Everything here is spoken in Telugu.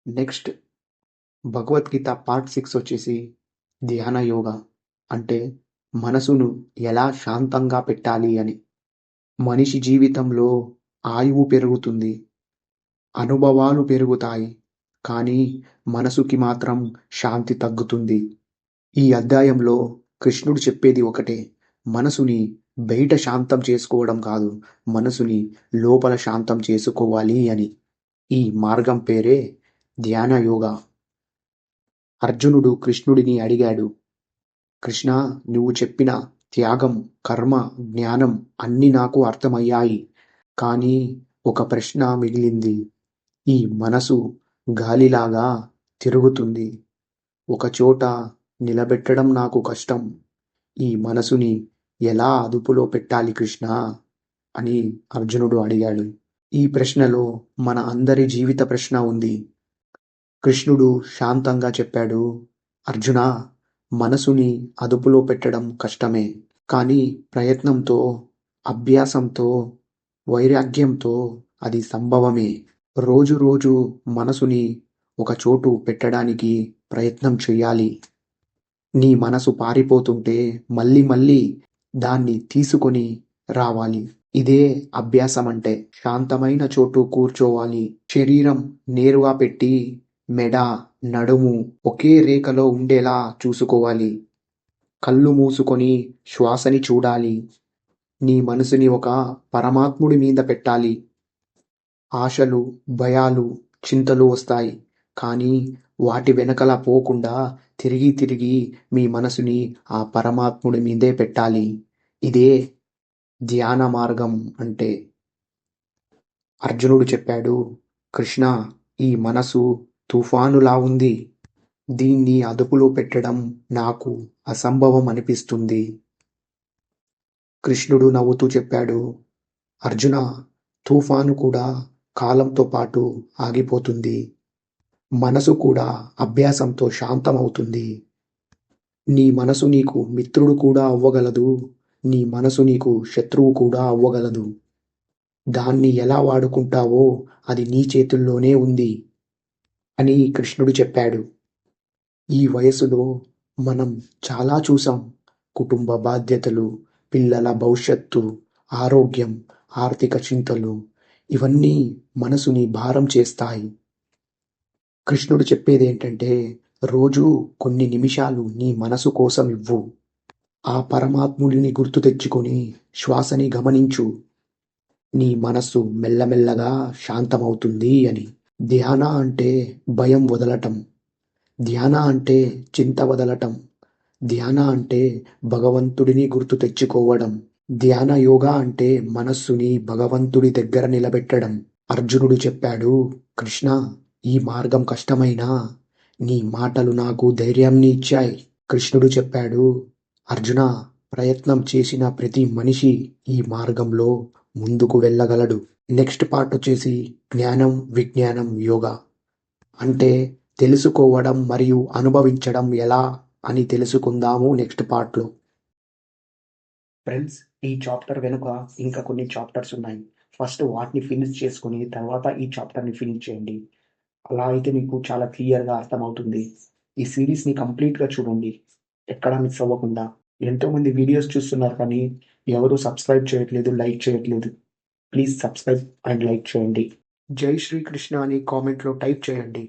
నెక్స్ట్ భగవద్గీత పార్ట్ 6 వచ్చేసి ధ్యాన యోగా. అంటే మనసును ఎలా శాంతంగా పెట్టాలి అని. మనిషి జీవితంలో ఆయువు పెరుగుతుంది, అనుభవాలు పెరుగుతాయి, కానీ మనసుకి మాత్రం శాంతి తగ్గుతుంది. ఈ అధ్యాయంలో కృష్ణుడు చెప్పేది ఒకటే, మనసుని బయట శాంతం చేసుకోవడం కాదు, మనసుని లోపల శాంతం చేసుకోవాలి అని. ఈ మార్గం పేరే ధ్యాన యోగా. అర్జునుడు కృష్ణుడిని అడిగాడు, కృష్ణ, నువ్వు చెప్పిన త్యాగం, కర్మ, జ్ఞానం అన్నీ నాకు అర్థమయ్యాయి. కానీ ఒక ప్రశ్న మిగిలింది. ఈ మనసు గాలిలాగా తిరుగుతుంది. ఒకచోట నిలబెట్టడం నాకు కష్టం. ఈ మనసుని ఎలా అదుపులో పెట్టాలి కృష్ణ అని అర్జునుడు అడిగాడు. ఈ ప్రశ్నలో మన అందరి జీవిత ప్రశ్న ఉంది. కృష్ణుడు శాంతంగా చెప్పాడు, అర్జున, మనసుని అదుపులో పెట్టడం కష్టమే. కానీ ప్రయత్నంతో, అభ్యాసంతో, వైరాగ్యంతో అది సంభవమే. రోజు రోజు మనసుని ఒక చోటు పెట్టడానికి ప్రయత్నం చెయ్యాలి. నీ మనసు పారిపోతుంటే మళ్ళీ మళ్ళీ దాన్ని తీసుకొని రావాలి. ఇదే అభ్యాసం అంటే. శాంతమైన చోటు కూర్చోవాలి. శరీరం నేరుగా పెట్టి మెడ, నడుము ఒకే రేఖలో ఉండేలా చూసుకోవాలి. కళ్ళు మూసుకొని శ్వాసని చూడాలి. నీ మనసుని ఒక పరమాత్ముడి మీద పెట్టాలి. ఆశలు, భయాలు, చింతలు వస్తాయి. కానీ వాటి వెనకల పోకుండా తిరిగి తిరిగి మీ మనసుని ఆ పరమాత్ముడి మీదే పెట్టాలి. ఇదే ధ్యాన మార్గం అంటే. అర్జునుడు చెప్పాడు, కృష్ణ, ఈ మనసు తుఫానులా ఉంది. దీన్ని అదుపులో పెట్టడం నాకు అసంభవం అనిపిస్తుంది. కృష్ణుడు నవ్వుతూ చెప్పాడు, అర్జున, తుఫాను కూడా కాలంతో పాటు ఆగిపోతుంది. మనసు కూడా అభ్యాసంతో శాంతమవుతుంది. నీ మనసు నీకు మిత్రుడు కూడా అవ్వగలదు. నీ మనసు నీకు శత్రువు కూడా అవ్వగలదు. దాన్ని ఎలా వాడుకుంటావో అది నీ చేతుల్లోనే ఉంది అని కృష్ణుడు చెప్పాడు. ఈ వయసులో మనం చాలా చూసాం. కుటుంబ బాధ్యతలు, పిల్లల భవిష్యత్తు, ఆరోగ్యం, ఆర్థిక చింతలు ఇవన్నీ మనసుని భారం చేస్తాయి. కృష్ణుడు చెప్పేది ఏంటంటే, రోజు కొన్ని నిమిషాలు నీ మనసు కోసం ఇవ్వు. ఆ పరమాత్ముడిని గుర్తు తెచ్చుకొని శ్వాసని గమనించు. నీ మనస్సు మెల్లమెల్లగా శాంతమవుతుంది అని. ధ్యాన అంటే భయం వదలటం. ధ్యాన అంటే చింత వదలటం. ధ్యాన అంటే భగవంతుడిని గుర్తు తెచ్చుకోవడం. ధ్యాన యోగా అంటే మనస్సుని భగవంతుడి దగ్గర నిలబెట్టడం. అర్జునుడు చెప్పాడు, కృష్ణ, ఈ మార్గం కష్టమైనా నీ మాటలు నాకు ధైర్యాన్ని ఇచ్చాయి. కృష్ణుడు చెప్పాడు, అర్జున, ప్రయత్నం చేసిన ప్రతి మనిషి ఈ మార్గంలో ముందుకు వెళ్ళగలడు. నెక్స్ట్ పార్ట్ వచ్చేసి జ్ఞానం, విజ్ఞానం, యోగా. అంటే తెలుసుకోవడం మరియు అనుభవించడం ఎలా అని తెలుసుకుందాము నెక్స్ట్ పార్ట్లో. ఫ్రెండ్స్, ఈ చాప్టర్ వెనుక ఇంకా కొన్ని చాప్టర్స్ ఉన్నాయి. ఫస్ట్ వాటిని ఫినిష్ చేసుకుని తర్వాత ఈ చాప్టర్ని ఫినిష్ చేయండి. అలా అయితే మీకు చాలా క్లియర్గా అర్థమవుతుంది. ఈ సిరీస్ని కంప్లీట్గా చూడండి, ఎక్కడా మిస్ అవ్వకుండా. ఎంతోమంది వీడియోస్ చూస్తున్నారు కానీ ఎవరు సబ్స్క్రైబ్ చేయట్లేదు, లైక్ చేయట్లేదు. ప్లీజ్ సబ్స్క్రైబ్ అండ్ లైక్ చేయండి. జై శ్రీకృష్ణ అని కామెంట్లో టైప్ చేయండి.